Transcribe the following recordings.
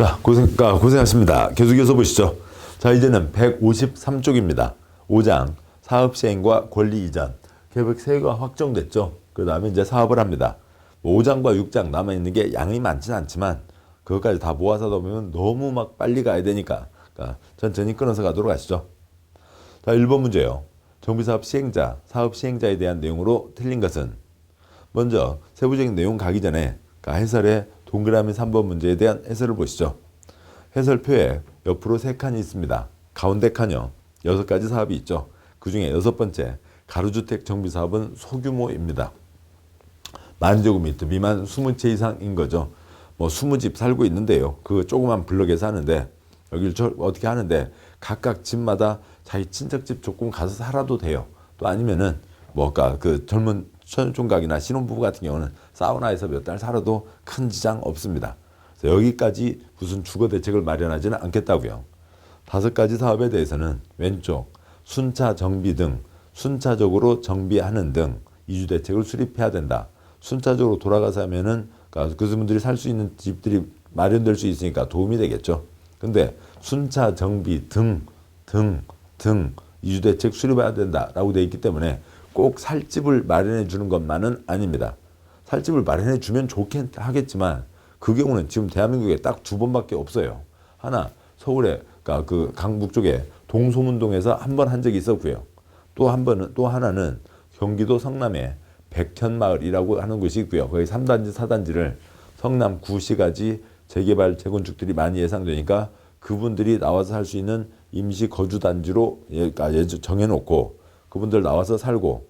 자, 고생하셨습니다. 계속 이어서 보시죠. 자, 이제는 153쪽입니다. 5장 사업 시행과 권리 이전. 계획 세가 확정됐죠. 그 다음에 이제 사업을 합니다. 5장과 6장 남아있는 게 양이 많지는 않지만 그것까지 다 모아서 하다 보면 너무 막 빨리 가야 되니까 그러니까 천천히 끊어서 가도록 하시죠. 자, 1번 문제요. 정비사업 시행자, 사업 시행자에 대한 내용으로 틀린 것은 먼저 세부적인 내용 가기 전에 해설의 동그라미 3번 문제에 대한 해설을 보시죠. 해설표에 옆으로 3칸이 있습니다. 가운데 칸이요. 6가지 사업이 있죠. 그 중에 6번째 가로주택 정비사업은 소규모입니다. 10,000제곱미터 미만 20채 이상인 거죠. 뭐 20집 살고 있는데요. 그 조그만 블럭에서 하는데 여기를 어떻게 하는데 각각 집마다 자기 친척집 조금 가서 살아도 돼요. 또 아니면은 뭐가 그 젊은 총각이나 신혼부부 같은 경우는 사우나에서 몇 달 살아도 큰 지장 없습니다. 그래서 여기까지 무슨 주거 대책을 마련하지는 않겠다고요. 5가지 사업에 대해서는 왼쪽 순차 정비 등 순차적으로 정비하는 등 이주 대책을 수립해야 된다. 순차적으로 돌아가서 하면은 그분들이 살 수 있는 집들이 마련될 수 있으니까 도움이 되겠죠. 근데 순차 정비 등 이주 대책 수립해야 된다라고 되어 있기 때문에 꼭 살 집을 마련해 주는 것만은 아닙니다. 살 집을 마련해 주면 좋긴 하겠지만 그 경우는 지금 대한민국에 딱 2번밖에 없어요. 하나 서울에 그 강북 쪽에 동소문동에서 한 번 한 적이 있었고요. 또 하나는 경기도 성남에 백현마을이라고 하는 곳이 있고요. 거기 3단지 4단지를 성남 구시가지 재개발 재건축들이 많이 예상되니까 그분들이 나와서 살 수 있는 임시 거주단지로 정해놓고 그분들 나와서 살고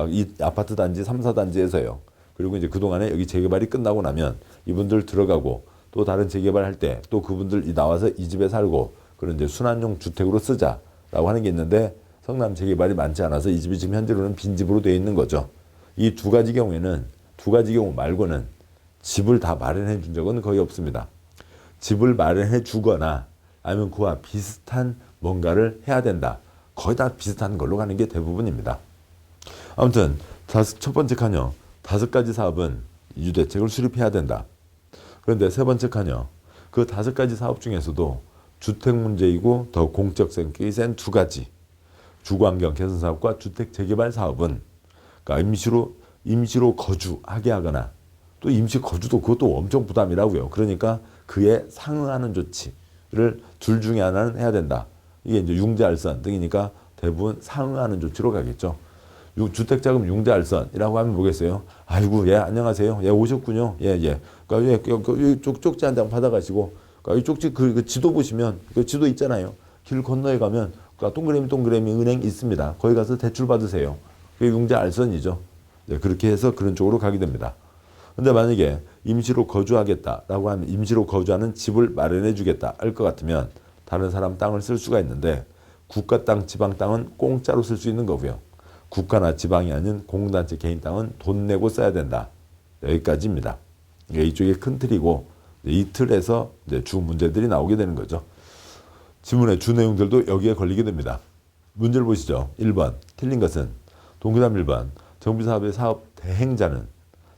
이 아파트 단지 3, 4단지에서요. 그리고 이제 그동안에 여기 재개발이 끝나고 나면 이분들 들어가고 또 다른 재개발할 때 또 그분들 나와서 이 집에 살고 그런 이제 순환용 주택으로 쓰자라고 하는 게 있는데 성남 재개발이 많지 않아서 이 집이 지금 현재로는 빈집으로 되어 있는 거죠. 이 2가지 경우에는 2가지 경우 말고는 집을 다 마련해 준 적은 거의 없습니다. 집을 마련해 주거나 아니면 그와 비슷한 뭔가를 해야 된다. 거의 다 비슷한 걸로 가는 게 대부분입니다. 아무튼 첫 번째 칸요. 5가지 사업은 이주대책을 수립해야 된다. 그런데 3번째 칸요. 그 5가지 사업 중에서도 주택 문제이고 더 공적 성격이 센 2가지 주거환경 개선 사업과 주택 재개발 사업은 그러니까 임시로 거주하게 하거나 또 임시 거주도 그것도 엄청 부담이라고요. 그러니까 그에 상응하는 조치를 둘 중에 하나는 해야 된다. 이게 이제 융자알선 등이니까 대부분 상응하는 조치로 가겠죠. 주택자금 융자알선이라고 하면 뭐겠어요? 아이고, 예, 안녕하세요. 예, 오셨군요. 예. 그러니까 쪽지 한 장 받아가시고, 그러니까 이쪽 그 지도 보시면, 그 지도 있잖아요. 길 건너에 가면, 그러니까 동그라미 은행 있습니다. 거기 가서 대출 받으세요. 그게 융자알선이죠. 네, 그렇게 해서 그런 쪽으로 가게 됩니다. 근데 만약에 임시로 거주하겠다라고 하면 임시로 거주하는 집을 마련해 주겠다 할 것 같으면 다른 사람 땅을 쓸 수가 있는데 국가 땅, 지방 땅은 공짜로 쓸 수 있는 거고요. 국가나 지방이 아닌 공단체 개인 땅은 돈 내고 써야 된다. 여기까지입니다. 이쪽이 큰 틀이고 이 틀에서 이제 주 문제들이 나오게 되는 거죠. 지문의 주 내용들도 여기에 걸리게 됩니다. 문제를 보시죠. 1번 틀린 것은 동그라미 1번 정비사업의 사업 대행자는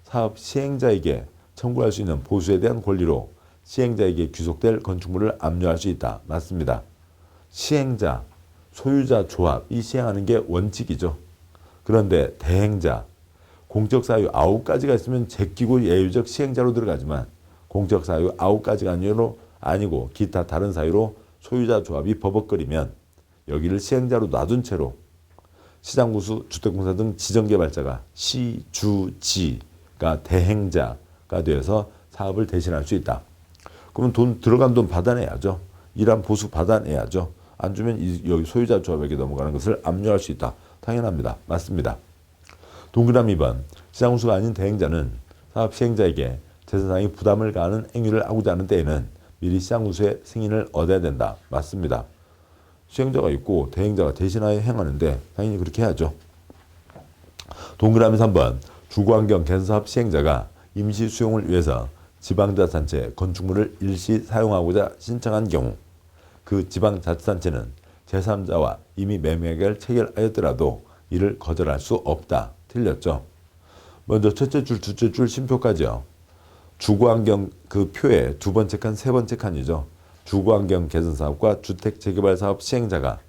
사업 시행자에게 청구할 수 있는 보수에 대한 권리로 시행자에게 귀속될 건축물을 압류할 수 있다. 맞습니다. 시행자, 소유자 조합이 시행하는 게 원칙이죠. 그런데 대행자, 공적 사유 9가지가 있으면 제끼고 예외적 시행자로 들어가지만 공적 사유 9가지가 아니고 기타 다른 사유로 소유자 조합이 버벅거리면 여기를 시행자로 놔둔 채로 시장구수, 주택공사 등 지정개발자가 시주지가 대행자가 되어서 사업을 대신할 수 있다. 그러면 들어간 돈 받아내야죠. 일한 보수 받아내야죠. 안 주면 여기 소유자 조합에게 넘어가는 것을 압류할 수 있다. 당연합니다. 맞습니다. 동그라미 2번 시장구수가 아닌 대행자는 사업 시행자에게 재산상의 부담을 가하는 행위를 하고자 하는 때에는 미리 시장구수의 승인을 얻어야 된다. 맞습니다. 시행자가 있고 대행자가 대신하여 행하는데 당연히 그렇게 해야죠. 동그라미 3번 주거환경 개선사업 시행자가 임시 수용을 위해서 지방자치단체 건축물을 일시 사용하고자 신청한 경우 그 지방자치단체는 제3자와 이미 매매계를 체결하였더라도 이를 거절할 수 없다. 틀렸죠. 먼저 첫째 줄, 둘째 줄 심표까지요. 주거환경 그 표에 두 번째 칸, 세 번째 칸이죠. 주거환경 개선 사업과 주택 재개발 사업 시행자가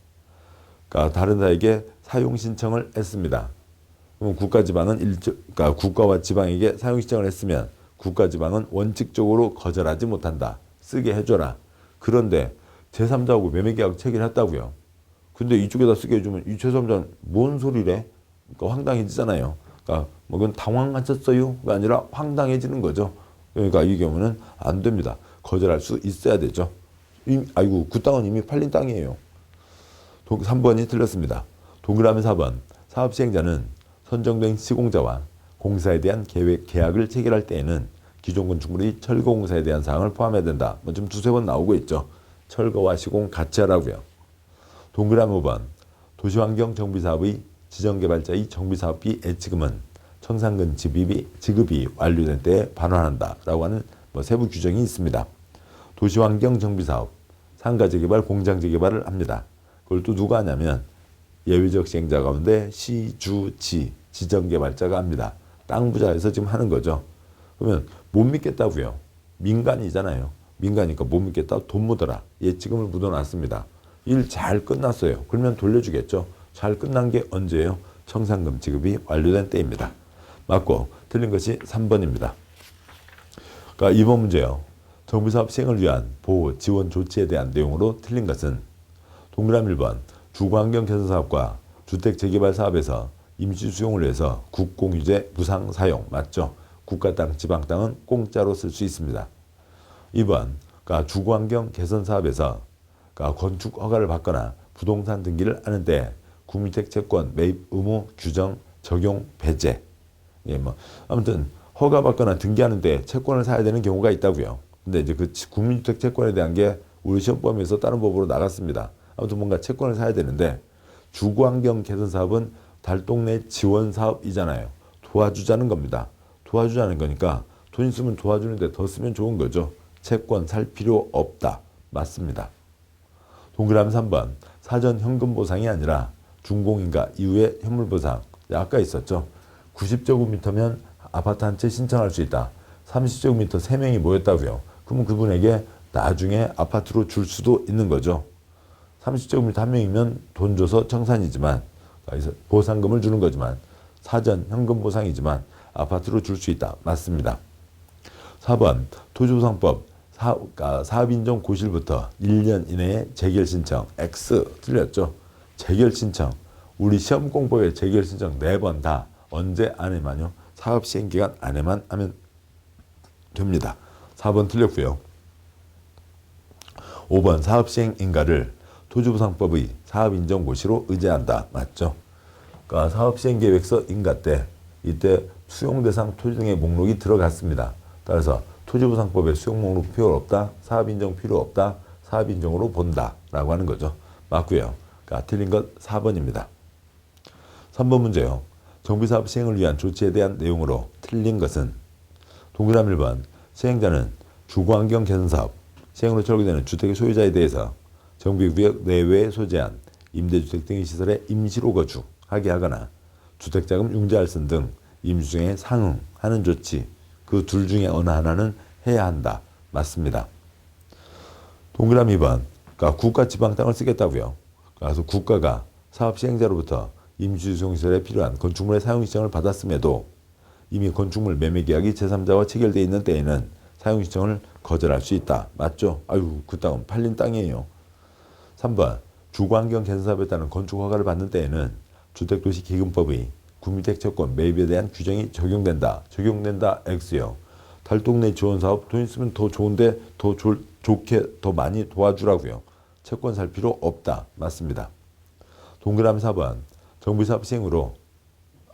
다른 자에게 사용 신청을 했습니다. 그럼 국가 지방은 그러니까 국가와 지방에게 사용 신청을 했으면 국가 지방은 원칙적으로 거절하지 못한다. 쓰게 해줘라. 그런데 제3자하고 매매계약 체결했다고요. 근데 이쪽에다 쓰게 해주면 이 제3자는 뭔 소리래? 그러니까 황당해지잖아요. 그러니까 뭐 그건 당황하셨어요가 아니라 황당해지는 거죠. 그러니까 이 경우는 안 됩니다. 거절할 수 있어야 되죠. 아이고 그 땅은 이미 팔린 땅이에요. 3번이 틀렸습니다. 동그라미 4번. 사업 시행자는 선정된 시공자와 공사에 대한 계약을 체결할 때에는 기존 건축물이 철거 공사에 대한 사항을 포함해야 된다. 뭐 좀 두세 번 나오고 있죠. 철거와 시공 같이 하라고요. 동그라미 5번. 도시환경 정비사업의 지정개발자의 정비사업비 예치금은 청산금 지급이 완료된 때에 반환한다라고 하는 세부 규정이 있습니다. 도시환경 정비사업, 상가재개발, 공장재개발을 합니다. 그걸 또 누가 하냐면 예외적 시행자 가운데 시, 주, 지, 지정개발자가 합니다. 땅 부자에서 지금 하는 거죠. 그러면 못 믿겠다고요. 민간이잖아요. 민간이니까 못 믿겠다. 돈 묻어라. 예치금을 묻어놨습니다. 일 잘 끝났어요. 그러면 돌려주겠죠. 잘 끝난 게 언제예요? 청산금 지급이 완료된 때입니다. 맞고 틀린 것이 3번입니다. 그러니까 2번 문제요. 정비사업 시행을 위한 보호, 지원 조치에 대한 내용으로 틀린 것은 동그라미 1번 주거환경 개선 사업과 주택 재개발 사업에서 임시 수용을 위해서 국공유재 무상 사용 맞죠? 국가 땅, 지방 땅은 공짜로 쓸 수 있습니다. 2번 그러니까 주거환경 개선 사업에서 그러니까 건축 허가를 받거나 부동산 등기를 하는데 구미택 채권 매입 의무 규정 적용 배제. 예, 아무튼 허가 받거나 등기하는데 채권을 사야 되는 경우가 있다고요. 근데 이제 그 국민주택 채권에 대한 게 우리 시험 범위에서 다른 법으로 나갔습니다. 아무튼 뭔가 채권을 사야 되는데 주거환경 개선 사업은 달동네 지원 사업이잖아요. 도와주자는 겁니다. 도와주자는 거니까 돈 있으면 도와주는데 더 쓰면 좋은 거죠. 채권 살 필요 없다. 맞습니다. 동그라미 3번 사전 현금 보상이 아니라 준공인가 이후의 현물 보상. 아까 있었죠. 90제곱미터면 아파트 한 채 신청할 수 있다. 30제곱미터 3명이 모였다고요. 그러면 그분에게 나중에 아파트로 줄 수도 있는 거죠. 30제곱미터 한 명이면 돈 줘서 청산이지만 보상금을 주는 거지만 사전 현금 보상이지만 아파트로 줄 수 있다. 맞습니다. 4번 토지보상법 사업인정 고실부터 1년 이내에 재결 신청 X 틀렸죠. 재결 신청 우리 시험 공부에 재결 신청 4번 다 언제 안에만요? 사업 시행 기간 안에만 하면 됩니다. 4번 틀렸고요. 5번 사업 시행 인가를 토지보상법의 사업인정고시로 의제한다. 맞죠? 그러니까 사업시행계획서 인가 때 이때 수용대상 토지 등의 목록이 들어갔습니다. 따라서 토지보상법에 수용 목록 필요 없다. 사업인정 필요 없다. 사업인정으로 본다. 라고 하는 거죠. 맞고요. 그러니까 틀린 것 4번입니다. 3번 문제요. 정비사업 시행을 위한 조치에 대한 내용으로 틀린 것은 동그라미 1번 시행자는 주거환경 개선사업 시행으로 철거되는 주택의 소유자에 대해서 정비구역 내외에 소재한 임대주택 등의 시설에 임시로 거주하게 하거나 주택자금 융자할선 등 임수중에 상응하는 조치 그 둘 중에 어느 하나는 해야 한다. 맞습니다. 동그라미 2번 그러니까 국가 지방 땅을 쓰겠다고요. 그래서 국가가 사업 시행자로부터 임시수용시설에 필요한 건축물의 사용신청을 받았음에도 이미 건축물 매매계약이 제3자와 체결되어 있는 때에는 사용신청을 거절할 수 있다. 맞죠? 아유 그 땅은 팔린 땅이에요. 3번 주거환경 개선사업에 따른 건축허가를 받는 때에는 주택도시기금법의 구미택 채권 매입에 대한 규정이 적용된다. 적용된다 X요. 달동네 지원사업 돈 있으면 더 좋은데 더 좋게 더 많이 도와주라고요. 채권 살 필요 없다. 맞습니다. 동그라미 4번 정비사업 시행으로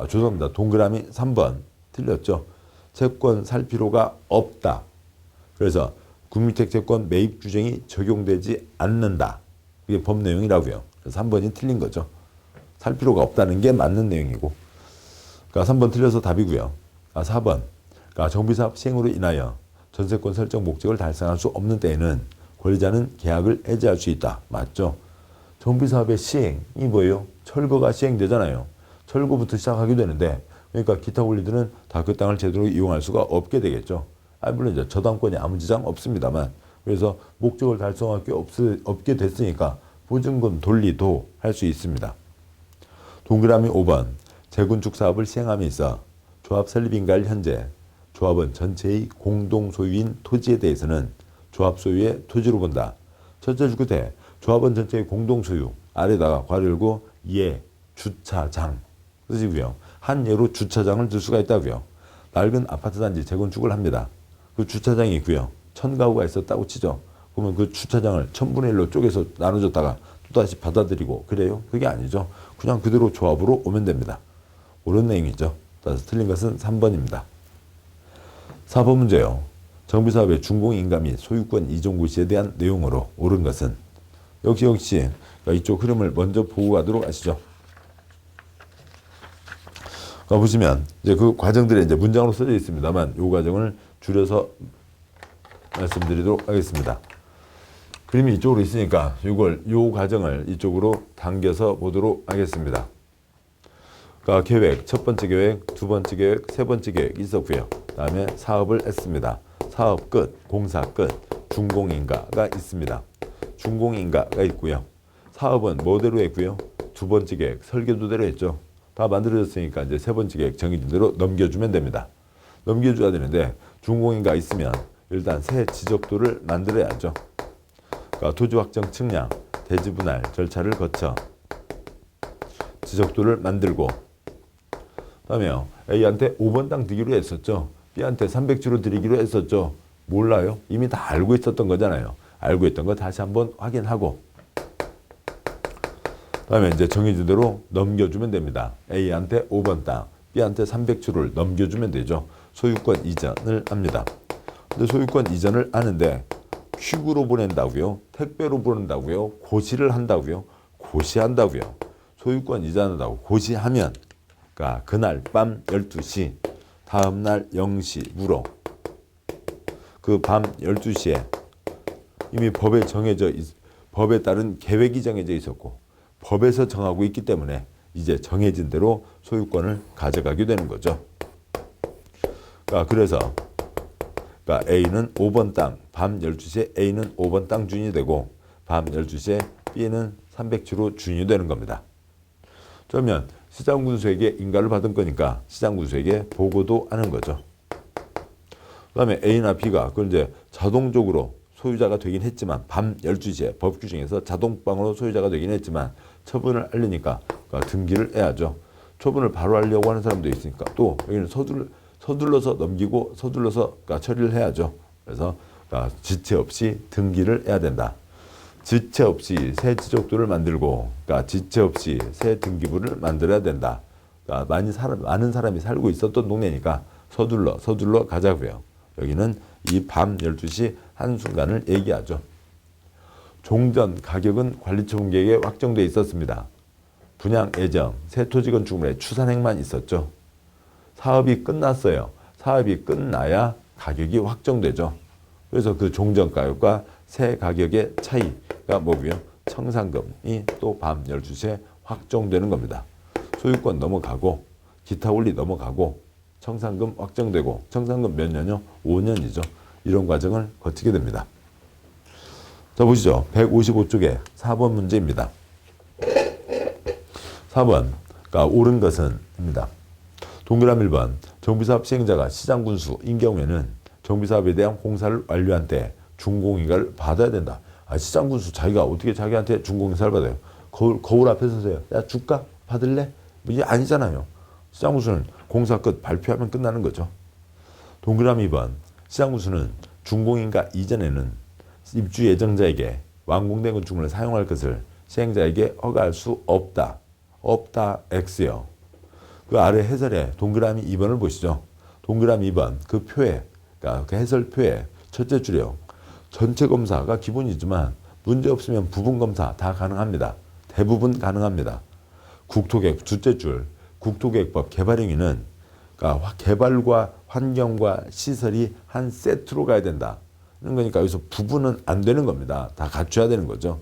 죄송합니다. 동그라미 3번 틀렸죠. 채권 살 필요가 없다. 그래서 구미택 채권 매입 규정이 적용되지 않는다. 이게 법 내용이라고요. 그래서 3번이 틀린 거죠. 살 필요가 없다는 게 맞는 내용이고. 그러니까 3번 틀려서 답이고요. 4번. 그러니까 정비사업 시행으로 인하여 전세권 설정 목적을 달성할 수 없는 때에는 권리자는 계약을 해지할 수 있다. 맞죠? 정비사업의 시행이 뭐예요? 철거가 시행되잖아요. 철거부터 시작하게 되는데 그러니까 기타 권리들은 다 그 땅을 제대로 이용할 수가 없게 되겠죠. 물론 이제 저당권이 아무 지장 없습니다만, 그래서 목적을 달성할 게 없게 됐으니까 보증금 돌리도 할 수 있습니다. 동그라미 5번 재건축 사업을 시행함에 있어 조합 설립인가를 현재 조합은 전체의 공동 소유인 토지에 대해서는 조합 소유의 토지로 본다. 첫째 줄 끝에 조합원 전체의 공동 소유 아래다가 괄호 열고 예 주차장 쓰시고요. 한 예로 주차장을 들 수가 있다고요. 낡은 아파트 단지 재건축을 합니다. 그 주차장이 있고요. 1000가구가 있었다고 치죠. 그러면 그 주차장을 1000분의 1로 쪼개서 나눠줬다가 또다시 받아들이고 그래요? 그게 아니죠. 그냥 그대로 조합으로 오면 됩니다. 옳은 내용이죠. 따라서 틀린 것은 3번입니다. 4번 문제요. 정비사업의 준공인가 및 소유권 이전 고시에 대한 내용으로 옳은 것은 역시 이쪽 흐름을 먼저 보고 가도록 하시죠. 보시면 이제 그 과정들이 이제 문장으로 써져 있습니다만 이 과정을 줄여서 말씀드리도록 하겠습니다. 그림이 이쪽으로 있으니까 이 과정을 이쪽으로 당겨서 보도록 하겠습니다. 그러니까 계획, 첫 번째 계획, 두 번째 계획, 세 번째 계획 있었고요. 그 다음에 사업을 했습니다. 사업 끝, 공사 끝, 준공인가가 있습니다. 준공인가가 있고요. 사업은 뭐대로 했고요. 두 번째 계획, 설계도대로 했죠. 다 만들어졌으니까 이제 세 번째 계획 정해진 대로 넘겨주면 됩니다. 넘겨줘야 되는데 준공인가 있으면 일단 새 지적도를 만들어야죠. 그러니까 토지 확정 측량, 대지 분할 절차를 거쳐 지적도를 만들고 그다음에요. A한테 5번 땅 드리기로 했었죠. B한테 300주로 드리기로 했었죠. 몰라요. 이미 다 알고 있었던 거잖아요. 알고 있던 거 다시 한번 확인하고 그다음에 이제 정해진 대로 넘겨주면 됩니다. A한테 5번 땅, B한테 300주를 넘겨주면 되죠. 소유권 이전을 합니다. 근데 소유권 이전을 하는데 퀵으로 보낸다고요? 택배로 보낸다고요? 고시를 한다고요? 고시한다고요. 소유권 이전한다고 고시하면 그러니까 그날 밤 12시 다음날 0시무로 그 밤 12시에 이미 법에 따른 계획이 정해져 있었고 법에서 정하고 있기 때문에 이제 정해진 대로 소유권을 가져가게 되는 거죠. 그래서 A는 5번 땅, 밤 12시에 A는 5번 땅 주인이 되고 밤 12시에 B는 300주로 주인이 되는 겁니다. 그러면 시장군수에게 인가를 받은 거니까 시장군수에게 보고도 하는 거죠. 그 다음에 A나 B가 그걸 이제 자동적으로 소유자가 되긴 했지만 밤 12시에 법 규정에서 자동방으로 소유자가 되긴 했지만 처분을 하려니까 등기를 해야죠. 처분을 바로 하려고 하는 사람도 있으니까 또 여기는 서둘러서 넘기고 서둘러서 처리를 해야죠. 그래서 지체 없이 등기를 해야 된다. 지체 없이 새 지적도를 만들고 지체 없이 새 등기부를 만들어야 된다. 많은 사람이 살고 있었던 동네니까 서둘러 가자고요. 여기는 이 밤 12시 한순간을 얘기하죠. 종전 가격은 관리처분계획에 확정돼 있었습니다. 분양 예정, 새 토지 건축물의 추산행만 있었죠. 사업이 끝났어요. 사업이 끝나야 가격이 확정되죠. 그래서 그 종전가격과 새 가격의 차이가 뭐고요? 청산금이 또 밤 12시에 확정되는 겁니다. 소유권 넘어가고 기타 원리 넘어가고 청산금 확정되고 청산금 몇 년이요? 5년이죠. 이런 과정을 거치게 됩니다. 자 보시죠. 155쪽에 4번 문제입니다. 4번 옳은 것은 입니다. 동그라미 1번 정비사업 시행자가 시장군수인 경우에는 정비사업에 대한 공사를 완료한 때 준공인가를 받아야 된다. 시장군수 자기가 어떻게 자기한테 준공인사를 받아요? 거울 앞에 서서요. 야 줄까? 받을래? 이게 아니잖아요. 시장군수는 공사 끝 발표하면 끝나는 거죠. 동그라미 2번 시장군수는 준공인가 이전에는 입주 예정자에게 완공된 건축물을 사용할 것을 시행자에게 허가할 수 없다. 없다 X요. 그 아래 해설에 동그라미 2번을 보시죠. 동그라미 2번 그 표에 그 해설표에 첫째 줄이요. 전체 검사가 기본이지만 문제 없으면 부분 검사 다 가능합니다. 대부분 가능합니다. 국토계획 둘째 줄 국토계획법 개발행위는 개발과 환경과 시설이 한 세트로 가야 된다. 그러니까 여기서 부분은 안 되는 겁니다. 다 갖춰야 되는 거죠.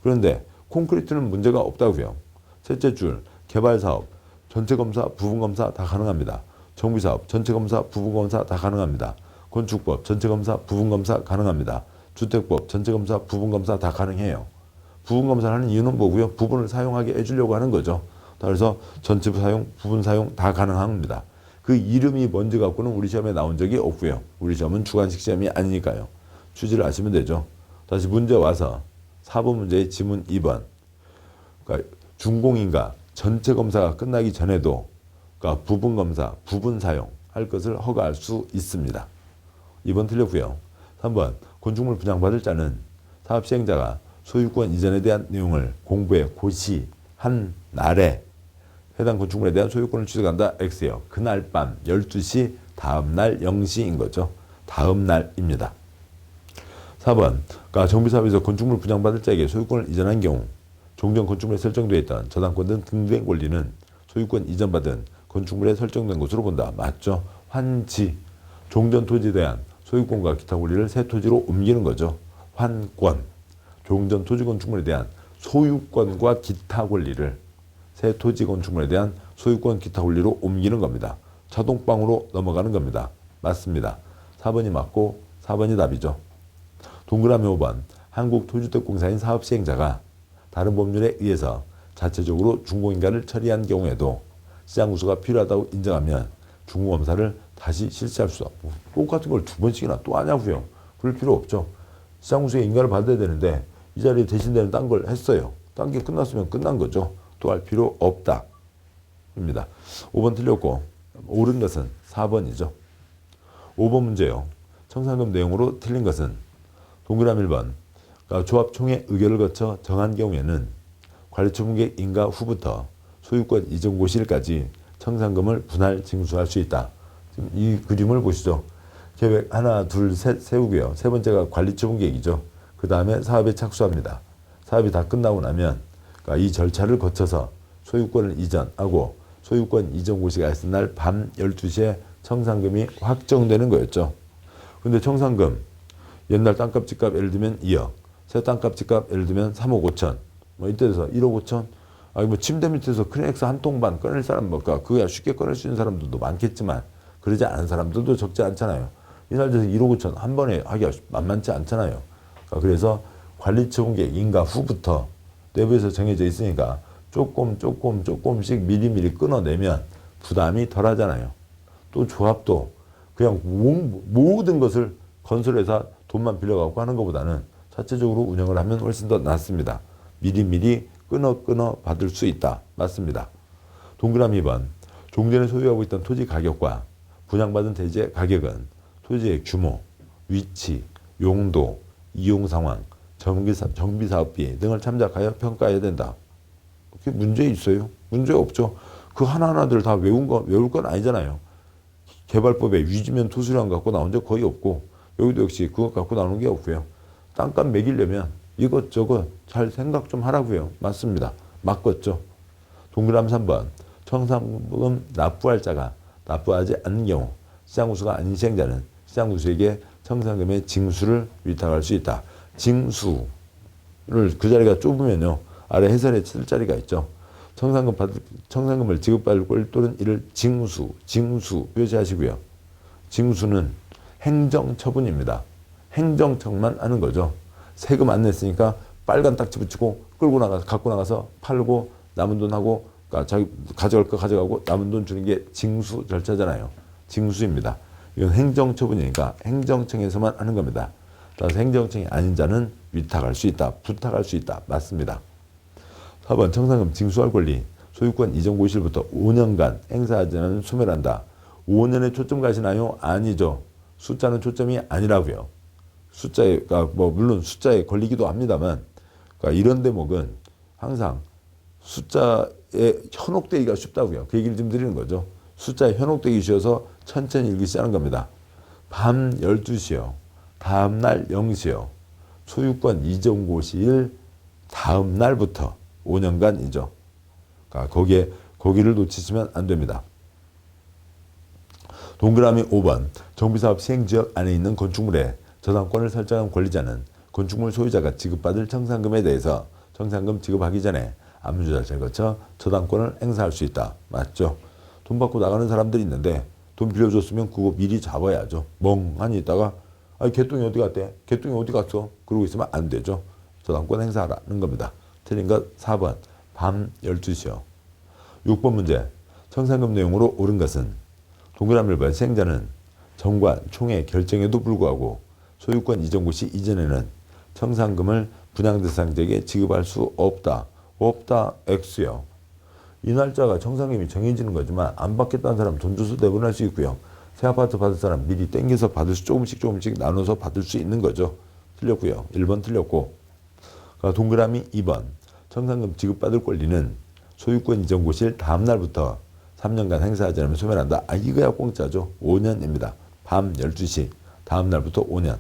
그런데 콘크리트는 문제가 없다고요. 셋째 줄 개발사업 전체검사 부분검사 다 가능합니다. 정비사업 전체검사 부분검사 다 가능합니다. 건축법 전체검사, 부분검사 가능합니다. 주택법 전체검사, 부분검사 다 가능해요. 부분검사를 하는 이유는 뭐고요? 부분을 사용하게 해주려고 하는 거죠. 그래서 전체 사용, 부분 사용 다 가능합니다. 그 이름이 뭔지 갖고는 우리 시험에 나온 적이 없고요. 우리 시험은 주관식 시험이 아니니까요. 취지를 아시면 되죠. 다시 문제 와서 4번 문제의 지문 2번. 그러니까 준공인가 전체 검사가 끝나기 전에도 그러니까 부분 검사, 부분 사용 할 것을 허가할 수 있습니다. 2번 틀렸고요. 3번 건축물 분양받을 자는 사업 시행자가 소유권 이전에 대한 내용을 공부해 고시한 날에 해당 건축물에 대한 소유권을 취득한다. X예요. 그날 밤 12시 다음 날 0시인 거죠. 다음 날입니다. 4번 그러니까 정비사업에서 건축물 분양받을 자에게 소유권을 이전한 경우 종전 건축물에 설정되어 있던 저당권 등 등된 권리는 소유권 이전받은 건축물에 설정된 것으로 본다. 맞죠? 환지 종전 토지에 대한 소유권과 기타 권리를 새 토지로 옮기는 거죠. 환권 종전 토지 건축물에 대한 소유권과 기타 권리를 새 토지 건축물에 대한 소유권 기타 권리로 옮기는 겁니다. 자동방으로 넘어가는 겁니다. 맞습니다. 4번이 맞고 4번이 답이죠. 동그라미 5번 한국토지주택공사인 사업시행자가 다른 법률에 의해서 자체적으로 준공인가를 처리한 경우에도 시장구수가 필요하다고 인정하면 준공검사를 다시 실시할 수 없고 똑같은 걸 두 번씩이나 또 하냐고요. 그럴 필요 없죠. 시장구수의 인가를 받아야 되는데 이 자리에 대신되는 딴 걸 했어요. 딴 게 끝났으면 끝난 거죠. 또 할 필요 없다. 입니다. 5번 틀렸고 옳은 것은 4번이죠. 5번 문제요. 청산금 내용으로 틀린 것은 동그라미 1번 그러니까 조합 총회 의결을 거쳐 정한 경우에는 관리처분계획 인가 후부터 소유권 이전 고시일까지 청산금을 분할 징수할 수 있다. 지금 이 그림을 보시죠. 계획 하나, 둘, 셋 세우고요. 세 번째가 관리처분계획이죠. 그 다음에 사업에 착수합니다. 사업이 다 끝나고 나면 그러니까 이 절차를 거쳐서 소유권을 이전하고 소유권 이전 고시가 있을 날 밤 12시에 청산금이 확정되는 거였죠. 근데 청산금 옛날 땅값 집값 예를 들면 2억 새 땅값 집값 예를 들면 3억 5천 뭐 이때에서 1억 5천 아니 뭐 침대 밑에서 크레넥스 한 통반 꺼낼 사람 뭘까 그거야 쉽게 꺼낼 수 있는 사람들도 많겠지만 그러지 않은 사람들도 적지 않잖아요. 이날 돼서 1억 5천 한 번에 하기가 만만치 않잖아요. 그래서 관리처분계획 인가 후부터 내부에서 정해져 있으니까 조금씩 미리미리 끊어내면 부담이 덜 하잖아요. 또 조합도 그냥 모든 것을 건설회사 돈만 빌려갖고 하는 것보다는 자체적으로 운영을 하면 훨씬 더 낫습니다. 미리미리 끊어 받을 수 있다. 맞습니다. 동그라미 2번 종전에 소유하고 있던 토지 가격과 분양받은 대지의 가격은 토지의 규모, 위치, 용도, 이용 상황, 정비사업비 등을 참작하여 평가해야 된다. 그게 문제 있어요? 문제 없죠. 그 하나하나들 다 외울 건 아니잖아요. 개발법에 위지면 토수량 갖고 나온 적 거의 없고 여기도 역시 그거 갖고 나오는 게 없고요. 땅값 매기려면 이것저것 잘 생각 좀 하라고요. 맞습니다. 맞겠죠. 동그라미 3번 청산금 납부할 자가 납부하지 않는 경우 시장구수가 아닌 시행자는 시장구수에게 청산금의 징수를 위탁할 수 있다. 징수를 그 자리가 좁으면요. 아래 해설에 쓸 자리가 있죠. 청산금을 지급받을 꼴 또는 이를 징수 표시하시고요. 징수는 행정처분입니다. 행정청만 하는 거죠. 세금 안 냈으니까 빨간 딱지 붙이고 갖고 나가서 팔고 남은 돈 하고 그러니까 자기 가져갈 거 가져가고 남은 돈 주는 게 징수 절차잖아요. 징수입니다. 이건 행정처분이니까 행정청에서만 하는 겁니다. 따라서 행정청이 아닌 자는 위탁할 수 있다. 부탁할 수 있다. 맞습니다. 4번 청산금 징수할 권리 소유권 이전 고시일부터 5년간 행사하지 않은 소멸한다. 5년에 초점 가시나요? 아니죠. 숫자는 초점이 아니라고요. 숫자가 물론 숫자에 걸리기도 합니다만 그러니까 이런 대목은 항상 숫자에 현혹되기가 쉽다고요. 그 얘기를 좀 드리는 거죠. 숫자에 현혹되기 쉬워서 천천히 읽으시자는 겁니다. 밤 12시요. 다음 날 0시요. 소유권 이전 고시일 다음 날부터 5년간이죠. 그러니까 거기를 놓치시면 안 됩니다. 동그라미 5번 정비사업 시행지역 안에 있는 건축물에 저당권을 설정한 권리자는 건축물 소유자가 지급받을 청산금에 대해서 청산금 지급하기 전에 안문조사를 거쳐 저당권을 행사할 수 있다. 맞죠? 돈 받고 나가는 사람들이 있는데 돈 빌려줬으면 그거 미리 잡아야죠. 멍하니 있다가 개똥이 어디 갔대? 개똥이 어디 갔어? 그러고 있으면 안 되죠. 저당권 행사하라는 겁니다. 틀린 것 4번 밤 12시요. 6번 문제 청산금 내용으로 옳은 것은 동그라미를 봐. 시행자는 정관, 총회 결정에도 불구하고 소유권 이전 시 이전에는 청산금을 분양 대상자에게 지급할 수 없다. 없다 X요. 이 날짜가 청산금이 정해지는 거지만 안 받겠다는 사람 돈 줘서 내보낼 수 있고요. 새 아파트 받을 사람 미리 땡겨서 받을 수 조금씩 나눠서 받을 수 있는 거죠. 틀렸고요. 1번 틀렸고 동그라미 2번 청산금 지급받을 권리는 소유권 이전 고시일 다음 날부터 3년간 행사하지 않으면 소멸한다. 이거야 공짜죠. 5년입니다. 밤 12시 다음 날부터 5년.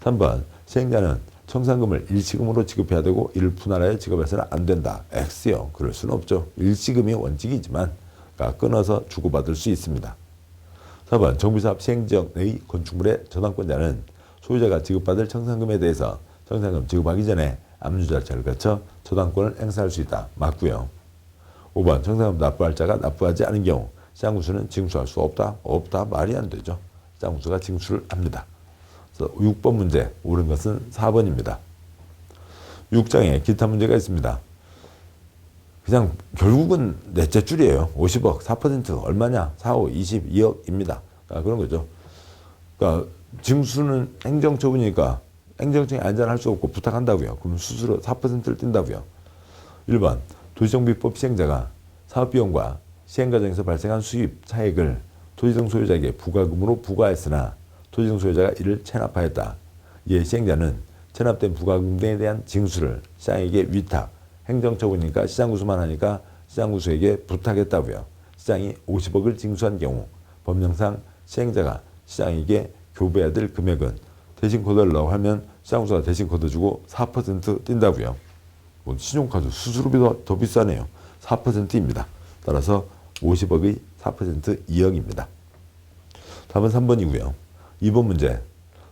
3번 시행자는 청산금을 일시금으로 지급해야 되고 이를 분할하여 지급해서는 안 된다. X요. 그럴 수는 없죠. 일시금이 원칙이지만 끊어서 주고받을 수 있습니다. 4번 정비사업 시행지역 내의 건축물의 저당권자는 소유자가 지급받을 청산금에 대해서 청산금 지급하기 전에 압류절차를 거쳐 저당권을 행사할 수 있다. 맞고요. 5번 청산금 납부할 자가 납부하지 않은 경우 시장구수는 징수할 수 없다. 없다. 말이 안 되죠. 시장구수가 징수를 합니다. 그래서 6번 문제 옳은 것은 4번입니다. 6장에 기타 문제가 있습니다. 그냥 결국은 넷째 줄이에요. 50억 4% 얼마냐? 4, 5, 22억입니다. 그런 거죠. 그러니까 징수는 행정처분이니까 행정청이 안전할 수 없고 부탁한다고요. 그럼 수수료 4%를 띈다고요. 1번 도시정비법 시행자가 사업비용과 시행 과정에서 발생한 수입 차액을 토지등 소유자에게 부가금으로 부과했으나 토지등 소유자가 이를 체납하였다. 이에 시행자는 체납된 부가금 등에 대한 징수를 시장에게 위탁, 행정처분이니까 시장구수만 하니까 시장구수에게 부탁했다고요. 시장이 50억을 징수한 경우 법령상 시행자가 시장에게 교부해야 될 금액은 대신 걷어달라고 하면 시장구수가 대신 걷어주고 4% 뛴다고요. 신용카드 수수료비도 더 비싸네요. 4%입니다. 따라서 50억의 4% 2억입니다. 답은 3번이고요. 2번 문제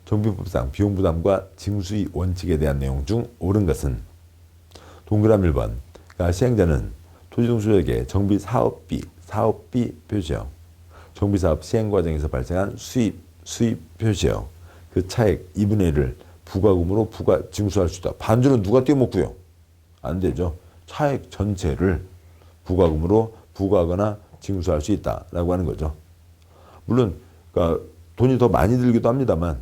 정비법상 비용부담과 징수의 원칙에 대한 내용 중 옳은 것은 동그라미 1번 시행자는 토지등 소유자에게 정비 사업비 표시요. 정비사업 시행 과정에서 발생한 수입 표시요. 그 차액 2분의 1을 부가금으로 징수할 수 있다. 반주는 누가 떼먹고요? 안 되죠. 차액 전체를 부가금으로 부과하거나 징수할 수 있다라고 하는 거죠. 물론 그러니까 돈이 더 많이 들기도 합니다만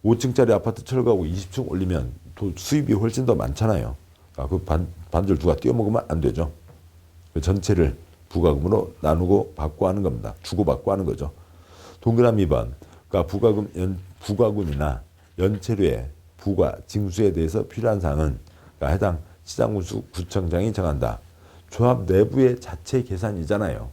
5층짜리 아파트 철거하고 20층 올리면 수입이 훨씬 더 많잖아요. 그 반절 누가 떼어먹으면 안 되죠. 그 전체를 부가금으로 나누고 받고 하는 겁니다. 주고받고 하는 거죠. 동그라미 2번 그러니까 부가금이나 연체료의 부과, 징수에 대해서 필요한 사항은 그러니까 해당 시장구청장이 정한다. 조합 내부의 자체 계산이잖아요.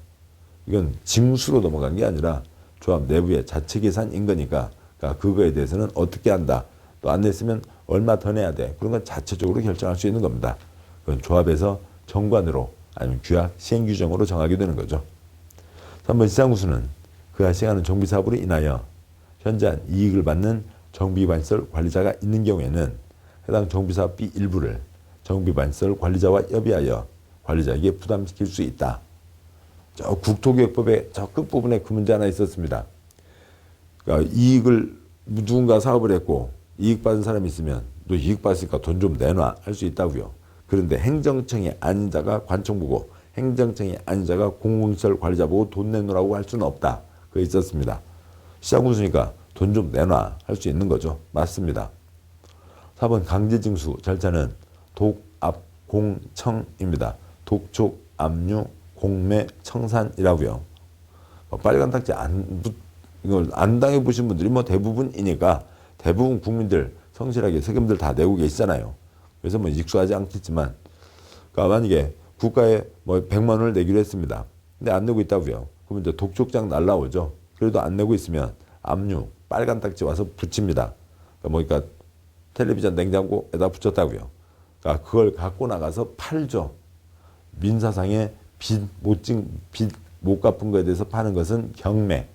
이건 징수로 넘어간 게 아니라 조합 내부의 자체 계산인 거니까 그러니까 그거에 대해서는 어떻게 한다. 또 안 냈으면 얼마 더 내야 돼. 그런 건 자체적으로 결정할 수 있는 겁니다. 그건 조합에서 정관으로 아니면 규약, 시행규정으로 정하게 되는 거죠. 3번 시장구수는 그가 시행하는 정비사업으로 인하여 현저한 이익을 받는 정비반시설 관리자가 있는 경우에는 해당 정비사업비 일부를 정비반시설 관리자와 협의하여 관리자에게 부담시킬 수 있다. 저 국토교육법의 저 끝부분에 그 문제 하나 있었습니다. 그러니까 이익을 누군가 사업을 했고 이익 받은 사람이 있으면 너 이익 받으니까 돈 좀 내놔 할 수 있다고요. 그런데 행정청의 아닌 자가 관청 보고 행정청의 아닌 자가 공공시설 관리자 보고 돈 내놓으라고 할 수는 없다. 그게 있었습니다. 시장구수니까 돈 좀 내놔 할 수 있는 거죠. 맞습니다. 4번 강제징수 절차는 독압공청입니다. 독촉, 압류, 공매, 청산이라고요. 빨간 딱지 이걸 안 당해보신 분들이 대부분이니까 대부분 국민들 성실하게 세금들 다 내고 계시잖아요. 그래서 익숙하지 않겠지만 그러니까 만약에 국가에 100만 원을 내기로 했습니다. 근데 안 내고 있다고요. 그러면 이제 독촉장 날라오죠. 그래도 안 내고 있으면 압류, 빨간 딱지 와서 붙입니다. 그러니까 텔레비전 냉장고에다 붙였다고요. 그러니까 그걸 갖고 나가서 팔죠. 민사상의 빚 못 갚은 거에 대해서 파는 것은 경매.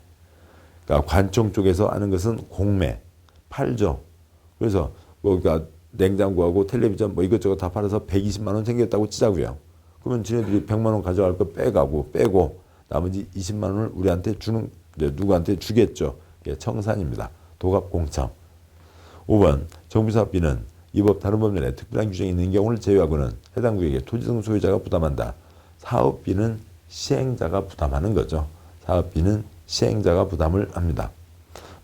그러니까 관청 쪽에서 하는 것은 공매. 팔죠. 그래서 그러니까 냉장고하고 텔레비전 이것저것 다 팔아서 120만 원 생겼다고 치자고요. 그러면 지네들이 100만 원 가져갈 거 빼고 나머지 20만 원을 우리한테 주는 이제 누구한테 주겠죠. 이게 청산입니다. 도갑공청. 5번 정비사업비는 이 법 다른 법률에 특별한 규정이 있는 경우를 제외하고는 해당 구역의 토지 등 소유자가 부담한다. 사업비는 시행자가 부담하는 거죠. 사업비는 시행자가 부담을 합니다.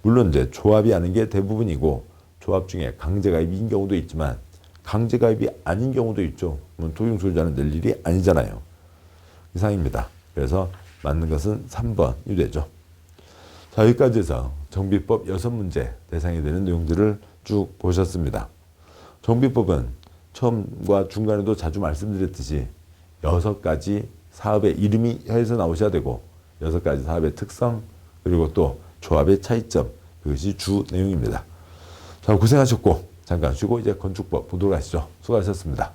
물론 이제 조합이 하는 게 대부분이고 조합 중에 강제가입인 경우도 있지만 강제가입이 아닌 경우도 있죠. 토지 소유자는 낼 일이 아니잖아요. 이상입니다. 그래서 맞는 것은 3번이 되죠. 자, 여기까지 해서 정비법 6문제 대상이 되는 내용들을 쭉 보셨습니다. 정비법은 처음과 중간에도 자주 말씀드렸듯이 6가지 사업의 이름이 혀에서 나오셔야 되고 6가지 사업의 특성 그리고 또 조합의 차이점 그것이 주 내용입니다. 자, 고생하셨고 잠깐 쉬고 이제 건축법 보도록 하시죠. 수고하셨습니다.